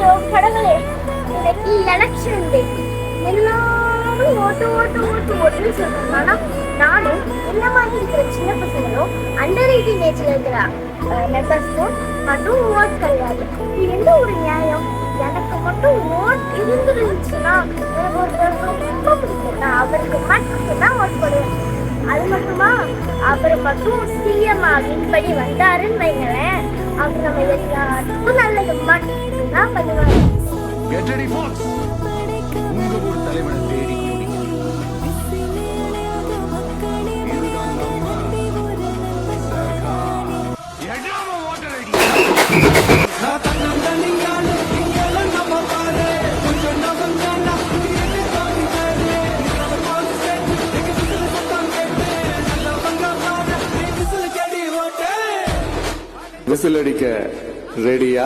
ஐயோ கடவுளே, இன்னைக்கு எலெக்ஷன் டே. எல்லாரும் ஓட்டு ஓட்டு ஓட்டு ஓட்டுன்னு சொல்றாங்க. ஆனா நானும் என்ன மாதிரி இருக்கிற சின்ன பசங்களும் அண்டர் 18 ஏஜ்ல இருக்கிற மெம்பர்ஸும் மட்டும் ஓட் கிடையாது. இது எந்த ஒரு நியாயம்? எனக்கு மட்டும் ஓட் இருந்துருந்துச்சுன்னா எனக்கு ஒருத்தர் ரொம்ப பிடிக்கும். நான் அவருக்கு மட்டும்தான் ஓட் போடுவேன். அது மட்டுமா, அவர் மட்டும் சிஎம் வின்படி வந்தாருன்னு வைங்களேன், அவர் நம்ம எல்லாருக்கும் நல்லது மட்டும்தான் பண்ணுவாங்க. உங்க ஒரு தலைவனை தேடி விசில் அடிக்க ரெடியா?